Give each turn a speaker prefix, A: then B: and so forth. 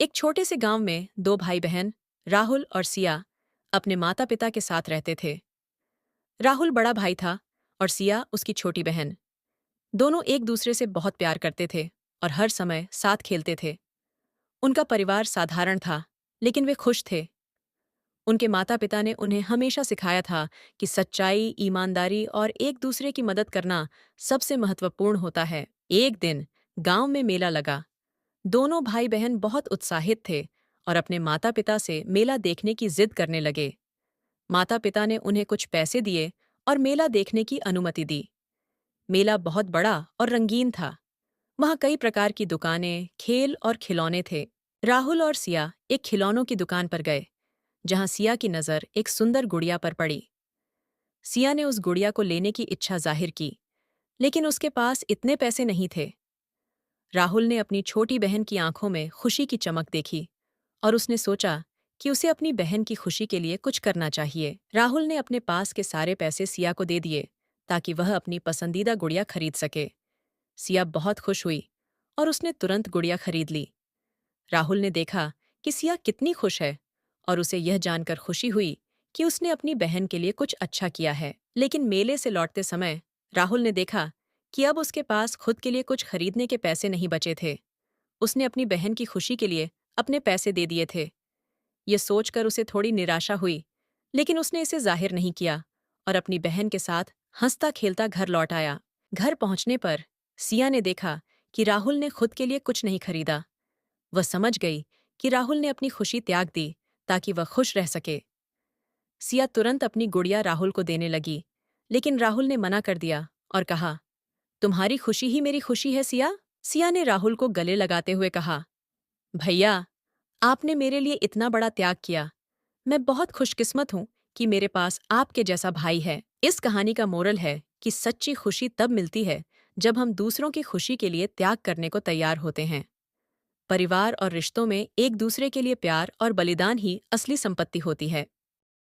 A: एक छोटे से गांव में दो भाई बहन राहुल और सिया अपने माता पिता के साथ रहते थे। राहुल बड़ा भाई था और सिया उसकी छोटी बहन। दोनों एक दूसरे से बहुत प्यार करते थे और हर समय साथ खेलते थे। उनका परिवार साधारण था, लेकिन वे खुश थे। उनके माता पिता ने उन्हें हमेशा सिखाया था कि सच्चाई, ईमानदारी और एक दूसरे की मदद करना सबसे महत्वपूर्ण होता है। एक दिन गांव में मेला लगा। दोनों भाई बहन बहुत उत्साहित थे और अपने माता पिता से मेला देखने की जिद करने लगे। माता पिता ने उन्हें कुछ पैसे दिए और मेला देखने की अनुमति दी। मेला बहुत बड़ा और रंगीन था। वहाँ कई प्रकार की दुकानें, खेल और खिलौने थे। राहुल और सिया एक खिलौनों की दुकान पर गए, जहाँ सिया की नज़र एक सुंदर गुड़िया पर पड़ी। सिया ने उस गुड़िया को लेने की इच्छा जाहिर की, लेकिन उसके पास इतने पैसे नहीं थे। राहुल ने अपनी छोटी बहन की आंखों में खुशी की चमक देखी और उसने सोचा कि उसे अपनी बहन की खुशी के लिए कुछ करना चाहिए। राहुल ने अपने पास के सारे पैसे सिया को दे दिए ताकि वह अपनी पसंदीदा गुड़िया खरीद सके। सिया बहुत खुश हुई और उसने तुरंत गुड़िया खरीद ली। राहुल ने देखा कि सिया कितनी खुश है और उसे यह जानकर खुशी हुई कि उसने अपनी बहन के लिए कुछ अच्छा किया है। लेकिन मेले से लौटते समय राहुल ने देखा कि अब उसके पास खुद के लिए कुछ खरीदने के पैसे नहीं बचे थे। उसने अपनी बहन की खुशी के लिए अपने पैसे दे दिए थे। ये सोचकर उसे थोड़ी निराशा हुई, लेकिन उसने इसे जाहिर नहीं किया और अपनी बहन के साथ हंसता खेलता घर लौट आया। घर पहुंचने पर सिया ने देखा कि राहुल ने खुद के लिए कुछ नहीं खरीदा। वह समझ गई कि राहुल ने अपनी खुशी त्याग दी ताकि वह खुश रह सके। सिया तुरंत अपनी गुड़िया राहुल को देने लगी, लेकिन राहुल ने मना कर दिया और कहा, तुम्हारी खुशी ही मेरी खुशी है सिया। सिया ने राहुल को गले लगाते हुए कहा, भैया, आपने मेरे लिए इतना बड़ा त्याग किया। मैं बहुत खुशकिस्मत हूँ कि मेरे पास आपके जैसा भाई है। इस कहानी का मोरल है कि सच्ची खुशी तब मिलती है जब हम दूसरों की खुशी के लिए त्याग करने को तैयार होते हैं। परिवार और रिश्तों में एक दूसरे के लिए प्यार और बलिदान ही असली संपत्ति होती है।